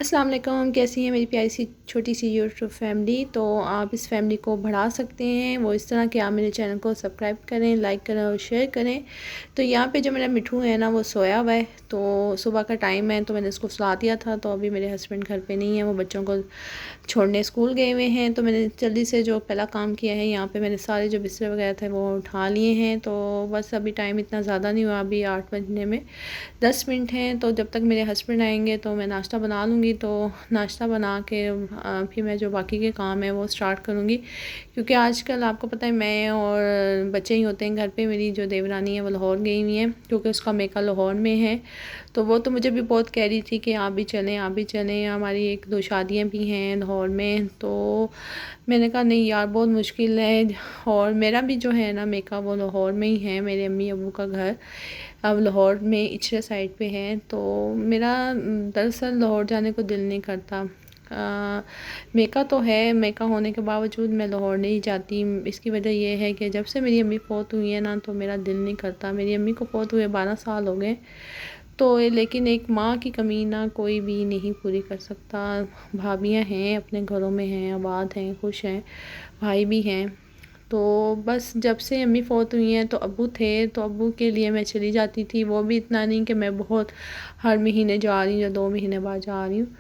السلام علیکم، کیسی ہیں میری پیاری سی چھوٹی سی یوٹیوب فیملی۔ تو آپ اس فیملی کو بڑھا سکتے ہیں وہ اس طرح کہ آپ میرے چینل کو سبسکرائب کریں، لائک کریں اور شیئر کریں۔ تو یہاں پہ جو میرا مٹھو ہے نا وہ سویا ہوا ہے، تو صبح کا ٹائم ہے تو میں نے اس کو سلا دیا تھا۔ تو ابھی میرے ہسبینڈ گھر پہ نہیں ہیں، وہ بچوں کو چھوڑنے اسکول گئے ہوئے ہیں۔ تو میں نے جلدی سے جو پہلا کام کیا ہے، یہاں پہ میں نے سارے جو بستر وغیرہ تھے وہ اٹھا لیے ہیں۔ تو بس ابھی ٹائم اتنا زیادہ نہیں ہوا، ابھی 8 بجنے میں 10 منٹ ہیں۔ تو جب تک میرے ہسبینڈ آئیں گے تو میں ناشتہ بنا لوں گی۔ تو ناشتہ بنا کے پھر میں جو باقی کے کام ہیں وہ سٹارٹ کروں گی، کیونکہ آج کل آپ کو پتہ ہے میں اور بچے ہی ہوتے ہیں گھر پہ۔ میری جو دیورانی ہے وہ لاہور گئی ہوئی ہیں، کیونکہ اس کا میکا لاہور میں ہے۔ تو وہ تو مجھے بھی بہت کہہ رہی تھی کہ آپ بھی چلیں آپ بھی چلیں، ہماری 1-2 شادیاں بھی ہیں لاہور میں۔ تو میں نے کہا نہیں یار بہت مشکل ہے، اور میرا بھی جو ہے نا میکا وہ لاہور میں ہی ہے، میرے امی ابو کا گھر اب لاہور میں اچھرے سائڈ پہ ہے۔ تو میرا دراصل لاہور جانے کو دل نہیں کرتا۔ میکا تو ہے، میکا ہونے کے باوجود میں لاہور نہیں جاتی۔ اس کی وجہ یہ ہے کہ جب سے میری امی فوت ہوئی ہے نا تو میرا دل نہیں کرتا۔ میری امی کو فوت ہوئے 12 سال ہو گئے، تو لیکن ایک ماں کی کمی نہ کوئی بھی نہیں پوری کر سکتا۔ بھابیاں ہیں، اپنے گھروں میں ہیں، آباد ہیں، خوش ہیں، بھائی بھی ہیں۔ تو بس جب سے امی فوت ہوئی ہیں تو ابو تھے، تو ابو کے لیے میں چلی جاتی تھی، وہ بھی اتنا نہیں کہ میں بہت ہر مہینے جا رہی ہوں یا 2 مہینے بعد جا رہی ہوں۔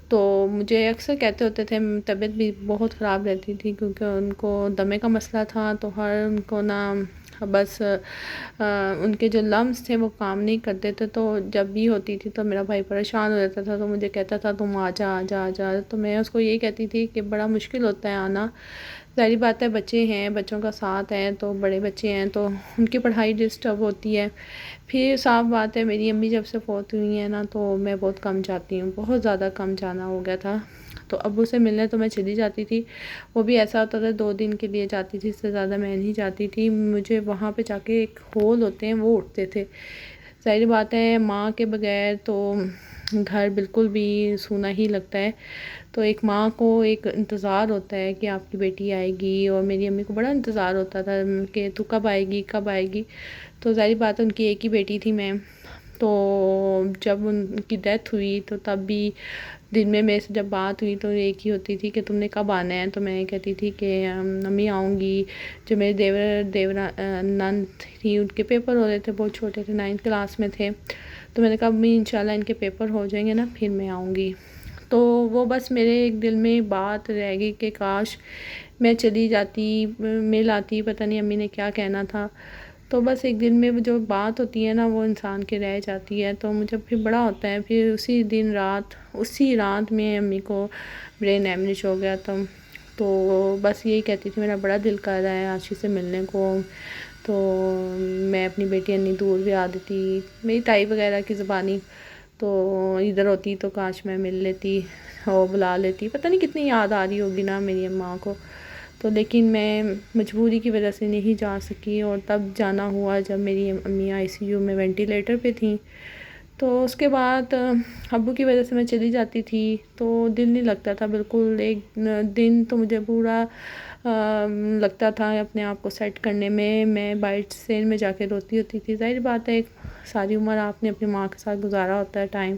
تو مجھے اکثر کہتے ہوتے تھے، طبیعت بھی بہت خراب رہتی تھی کیونکہ ان کو دمے کا مسئلہ تھا، تو ان کو نا بس ان کے جو لمس تھے وہ کام نہیں کرتے تھے۔ تو جب بھی ہوتی تھی تو میرا بھائی پریشان ہو جاتا تھا، تو مجھے کہتا تھا تم آ جا آ جا آ جا۔ تو میں اس کو یہی کہتی تھی کہ بڑا مشکل ہوتا ہے آنا، ظاہری بات ہے بچے ہیں، بچوں کا ساتھ ہے، تو بڑے بچے ہیں تو ان کی پڑھائی ڈسٹرب ہوتی ہے۔ پھر صاف بات ہے میری امی جب سے فوت ہوئی ہیں نا تو میں بہت کم جاتی ہوں، بہت زیادہ کم جانا ہو گیا تھا۔ تو ابو سے ملنے تو میں چلی جاتی تھی، وہ بھی ایسا ہوتا تھا 2 دن کے لیے جاتی تھی، اس سے زیادہ میں نہیں جاتی تھی۔ مجھے وہاں پہ جا کے ایک ہول ہوتے ہیں وہ اٹھتے تھے، ظاہری بات ہے ماں کے بغیر تو گھر بالکل بھی سونا ہی لگتا ہے۔ تو ایک ماں کو ایک انتظار ہوتا ہے کہ آپ کی بیٹی آئے گی، اور میری امی کو بڑا انتظار ہوتا تھا کہ تو کب آئے گی کب آئے گی۔ تو ظاہری بات ہے ان کی ایک ہی بیٹی تھی میں، تو جب ان کی ڈیتھ ہوئی تو تب بھی دن میں میرے سے جب بات ہوئی تو ایک ہی ہوتی تھی کہ تم نے کب آنا ہے۔ تو میں کہتی تھی کہ امی آؤں گی۔ جو میرے نند تھی ان کے پیپر ہو رہے تھے، بہت چھوٹے تھے، 9th کلاس میں تھے۔ تو میں نے کہا امی انشاءاللہ ان کے پیپر ہو جائیں گے نا پھر میں آؤں گی۔ تو وہ بس میرے ایک دل میں بات رہ گئی کہ کاش میں چلی جاتی، مل آتی، پتہ نہیں امی نے کیا کہنا تھا۔ تو بس ایک دل میں جو بات ہوتی ہے نا وہ انسان کے رہ جاتی ہے۔ تو مجھے پھر بڑا ہوتا ہے، پھر اسی رات میں امی کو برین ہیمرج ہو گیا تھا۔ تو بس یہی کہتی تھی میرا بڑا دل کر رہا ہے آشی سے ملنے کو، تو میں اپنی بیٹی انی دور بھی آ دیتی، میری تائی وغیرہ کی زبانی تو ادھر ہوتی تو کاش میں مل لیتی اور بلا لیتی۔ پتہ نہیں کتنی یاد آ رہی ہوگی نا میری اماں کو، تو لیکن میں مجبوری کی وجہ سے نہیں جا سکی، اور تب جانا ہوا جب میری امی ICU میں وینٹیلیٹر پہ تھیں۔ تو اس کے بعد ابو کی وجہ سے میں چلی جاتی تھی تو دل نہیں لگتا تھا بالکل۔ ایک دن تو مجھے پورا لگتا تھا اپنے آپ کو سیٹ کرنے میں بائٹ سین میں جا کے روتی ہوتی تھی۔ ظاہر بات ہے ساری عمر آپ نے اپنی ماں کے ساتھ گزارا ہوتا ہے ٹائم،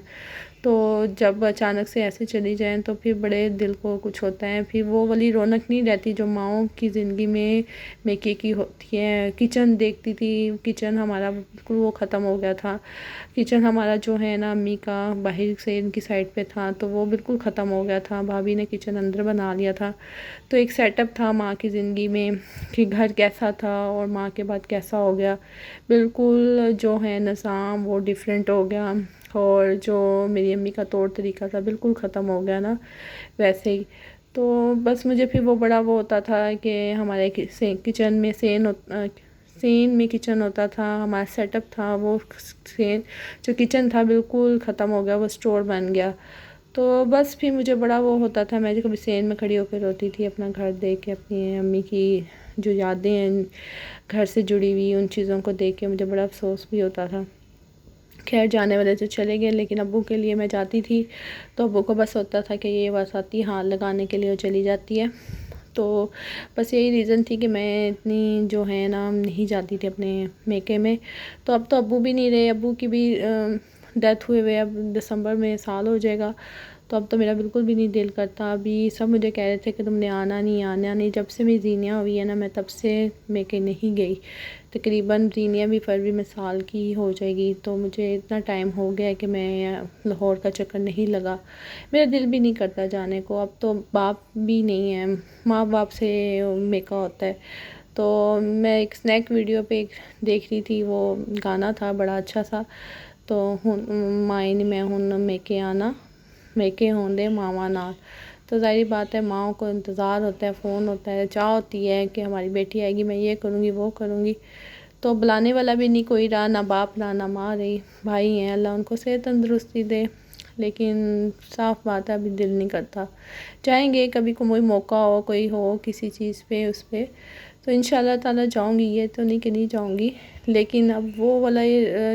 تو جب اچانک سے ایسے چلی جائیں تو پھر بڑے دل کو کچھ ہوتا ہے، پھر وہ والی رونق نہیں رہتی جو ماؤں کی زندگی میں میکے کی ہوتی ہے۔ کچن دیکھتی تھی، کچن ہمارا بالکل وہ ختم ہو گیا تھا۔ کچن ہمارا جو ہے نا امی کا باہر سے ان کی سائڈ پہ تھا تو وہ بالکل ختم ہو گیا تھا، بھابھی نے کچن اندر بنا لیا تھا۔ تو ایک سیٹ اپ تھا ماں کی زندگی میں کہ گھر کیسا تھا اور ماں کے بعد کیسا ہو گیا، بالکل جو ہے نظام وہ ڈیفرنٹ ہو گیا، اور جو میری امی کا طور طریقہ تھا بالکل ختم ہو گیا نا ویسے ہی۔ تو بس مجھے پھر وہ بڑا وہ ہوتا تھا کہ ہمارے کچن میں سین میں کچن ہوتا تھا، ہمارا سیٹ اپ تھا، وہ سین جو کچن تھا بالکل ختم ہو گیا، وہ اسٹور بن گیا۔ تو بس پھر مجھے بڑا وہ ہوتا تھا، میں جو کبھی سین میں کھڑی ہو کے روتی تھی اپنا گھر دیکھ کے، اپنی امی کی جو یادیں ہیں گھر سے جڑی ہوئی ان چیزوں کو دیکھ کے مجھے بڑا افسوس بھی ہوتا تھا۔ خیر جانے والے تو چلے گئے، لیکن ابو کے لیے میں جاتی تھی تو ابو کو بس ہوتا تھا کہ یہ بس آتی ہاتھ لگانے کے لیے وہ چلی جاتی ہے۔ تو بس یہی ریزن تھی کہ میں اتنی جو ہے نا نہیں جاتی تھی اپنے میکے میں۔ تو اب تو ابو بھی نہیں رہے، ابو کی بھی ڈیتھ ہوئے اب دسمبر میں سال ہو جائے گا۔ تو اب تو میرا بالکل بھی نہیں دل کرتا. ابھی سب مجھے کہہ رہے تھے کہ تم نے آنا نہیں. جب سے میری زینیہ ہوئی ہے نا میں تب سے میکے نہیں گئی. تقریباً زینیہ بھی فروری میں سال کی ہو جائے گی. تو مجھے اتنا ٹائم ہو گیا ہے کہ میں لاہور کا چکر نہیں لگا. میرا دل بھی نہیں کرتا جانے کو. اب تو باپ بھی نہیں ہے, ماں باپ سے میکا ہوتا ہے. تو میں ایک اسنیک ویڈیو پہ ایک دیکھ رہی تھی, وہ گانا تھا بڑا اچھا سا, تو مائیں میں ہن میکے آنا میکے ہوندے ماواں نال. تو ظاہری بات ہے ماؤں کو انتظار ہوتا ہے, فون ہوتا ہے, چاہ ہوتی ہے کہ ہماری بیٹی آئے گی, میں یہ کروں گی وہ کروں گی. تو بلانے والا بھی نہیں کوئی رہا, نہ باپ رہا نہ ماں رہی. بھائی ہیں, اللہ ان کو صحت تندرستی دے, لیکن صاف بات ہے ابھی دل نہیں کرتا. جائیں گے کبھی کوئی موقع ہو, کوئی ہو کسی چیز پہ اس پہ, تو انشاءاللہ تعالیٰ جاؤں گی. یہ تو نہیں کہ نہیں جاؤں گی, لیکن اب وہ والا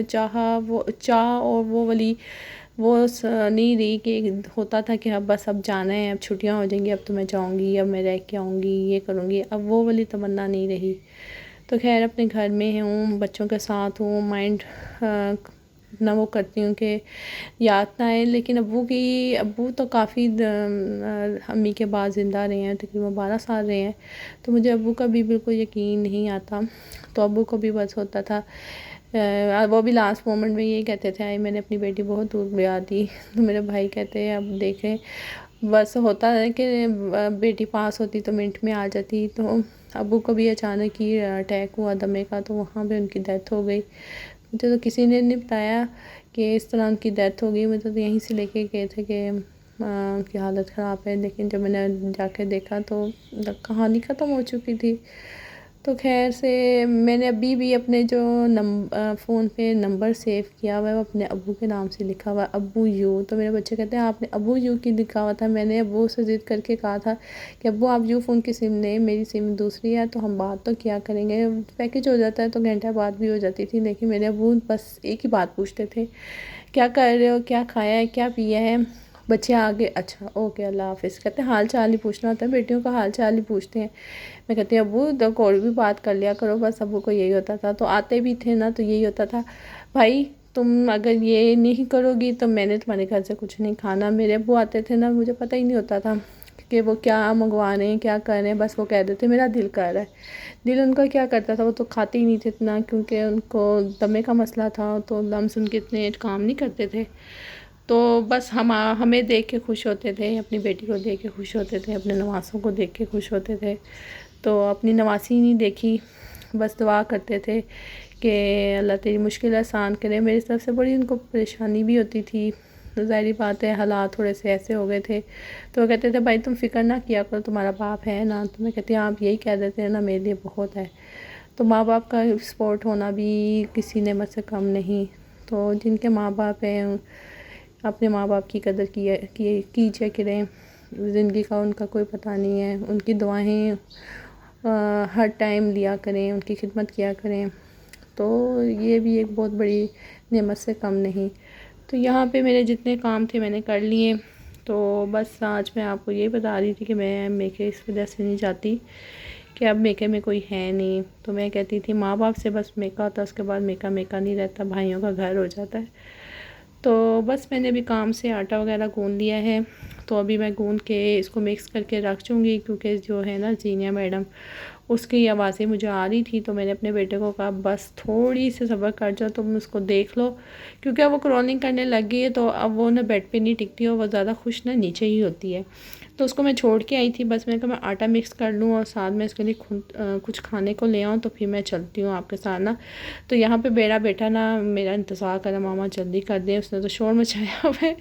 چاہ اور وہ والی وہ نہیں رہی کہ ہوتا تھا کہ اب بس اب جانا ہے, اب چھٹیاں ہو جائیں گی, اب تو میں جاؤں گی, اب میں رہ کے آؤں گی, یہ کروں گی. اب وہ والی تمنا نہیں رہی. تو خیر اپنے گھر میں ہوں, بچوں کے ساتھ ہوں, مائنڈ نہ وہ کرتی ہوں کہ یاد نہ آئے. لیکن ابو تو کافی امی کے بعد زندہ رہے ہیں, تقریباً 12 سال رہے ہیں. تو مجھے ابو کا بھی بالکل یقین نہیں آتا. تو ابو کو بھی بس ہوتا تھا, وہ بھی لاسٹ مومنٹ میں یہی کہتے تھے, میں نے اپنی بیٹی بہت دور بھجا دی. تو میرے بھائی کہتے ہیں اب دیکھیں, بس ہوتا ہے کہ بیٹی پاس ہوتی تو منٹ میں آ جاتی. تو ابو کو بھی اچانک ہی اٹیک ہوا دمے کا, تو وہاں پہ ان کی ڈیتھ ہو گئی. مجھے تو کسی نے نہیں بتایا کہ اس طرح ان کی ڈیتھ ہو گئی. مجھے تو یہیں سے لے کے گئے تھے کہ ان کی حالت خراب ہے, لیکن جب میں نے جا کے دیکھا تو کہانی ختم ہو چکی تھی. تو خیر سے میں نے ابھی بھی اپنے جو فون پہ نمبر سیو کیا ہوا ہے وہ اپنے ابو کے نام سے لکھا ہوا ہے, ابو یو. تو میرے بچے کہتے ہیں آپ نے ابو یو کی لکھا ہوا تھا. میں نے ابو سے ضد کر کے کہا تھا کہ ابو آپ یو فون کی سم لیں, میری سم دوسری ہے, تو ہم بات تو کیا کریں گے, پیکج ہو جاتا ہے تو گھنٹہ بات بھی ہو جاتی تھی. لیکن میرے ابو بس ایک ہی بات پوچھتے تھے, کیا کر رہے ہو, کیا کھایا ہے, کیا پیا ہے. بچے آگے اچھا اوکے اللہ حافظ. کہتے ہیں حال چال ہی پوچھنا ہوتا ہے, بیٹیوں کا حال چال ہی پوچھتے ہیں. میں کہتی ہوں ابو تو کوئی بھی بات کر لیا کرو. بس ابو کو یہی ہوتا تھا. تو آتے بھی تھے نا تو یہی ہوتا تھا, بھائی تم اگر یہ نہیں کرو گی تو میں نے تمہارے گھر سے کچھ نہیں کھانا. میرے ابو آتے تھے نا, مجھے پتہ ہی نہیں ہوتا تھا کہ وہ کیا منگوا رہے ہیں, کیا کر رہے ہیں. بس وہ کہہ دیتے میرا دل کر رہا ہے. دل ان کا کیا کرتا تھا, وہ تو کھاتے ہی نہیں تھے اتنا, کیونکہ ان کو دمے کا مسئلہ تھا. تو لمس ان کے اتنے کام نہیں کرتے تھے. تو بس ہمیں دیکھ کے خوش ہوتے تھے, اپنی بیٹی کو دیکھ کے خوش ہوتے تھے, اپنے نواسوں کو دیکھ کے خوش ہوتے تھے. تو اپنی نواسی نہیں دیکھی, بس دعا کرتے تھے کہ اللہ تیری مشکل آسان کرے. میری طرف سے بڑی ان کو پریشانی بھی ہوتی تھی. ظاہری بات ہے حالات تھوڑے سے ایسے ہو گئے تھے. تو وہ کہتے تھے بھائی تم فکر نہ کیا کرو, تمہارا باپ ہے نا. تو میں کہتی ہوں آپ یہی کہہ دیتے ہیں نا, میرے لیے بہت ہے. تو ماں باپ کا سپورٹ ہونا بھی کسی نعمت سے کم نہیں. تو جن کے ماں باپ ہیں اپنے ماں باپ کی قدر کیجیے کریں. زندگی کا ان کا کوئی پتہ نہیں ہے. ان کی دعائیں ہر ٹائم لیا کریں, ان کی خدمت کیا کریں. تو یہ بھی ایک بہت بڑی نعمت سے کم نہیں. تو یہاں پہ میرے جتنے کام تھے میں نے کر لیے. تو بس آج میں آپ کو یہ بتا رہی تھی کہ میں میکے اس وجہ سے نہیں جاتی کہ اب میکے میں کوئی ہے نہیں. تو میں کہتی تھی ماں باپ سے بس میکا ہوتا, اس کے بعد میکا نہیں رہتا, بھائیوں کا گھر ہو جاتا ہے. تو بس میں نے ابھی کام سے آٹا وغیرہ گوندھ لیا ہے. تو ابھی میں گوندھ کے اس کو مکس کر کے رکھ دوں گی, کیونکہ جو ہے نا زینیہ میڈم اس کی آوازیں مجھے آ رہی تھی. تو میں نے اپنے بیٹے کو کہا بس تھوڑی سی صبر کر جاؤ, تم اس کو دیکھ لو, کیونکہ اب وہ کرولنگ کرنے لگ گئی ہے. تو اب وہ نہ بیڈ پہ نہیں ٹکتی, اور وہ زیادہ خوش نہ نیچے ہی ہوتی ہے. تو اس کو میں چھوڑ کے آئی تھی, بس میں کہا میں آٹا مکس کر لوں اور ساتھ میں اس کے لیے کچھ کھانے کو لے آؤں, تو پھر میں چلتی ہوں آپ کے ساتھ نا. تو یہاں پہ بیٹا نا میرا انتظار کرا, ماما جلدی کر دیں, اس نے تو شور مچایا ہوا ہے.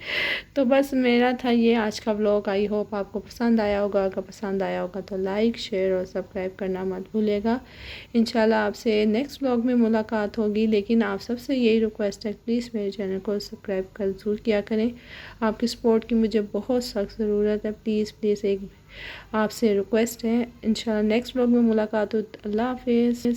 تو بس میرا تھا یہ آج کا ولاگ. آئی ہوپ آپ کو پسند آیا ہوگا. اگر پسند آیا ہوگا تو لائک شیئر اور سبسکرائب کرنا مت بھولیے گا. انشاءاللہ آپ سے نیکسٹ ولاگ میں ملاقات ہوگی. لیکن آپ سب سے یہی ریکویسٹ ہے, پلیز میرے چینل کو سبسکرائب کر ضرور کیا کریں. آپ کی سپورٹ کی مجھے بہت سخت ضرورت ہے. پلیز ایک آپ سے ریکویسٹ ہے. انشاءاللہ نیکسٹ ولاگ میں ملاقات ہو. اللہ حافظ.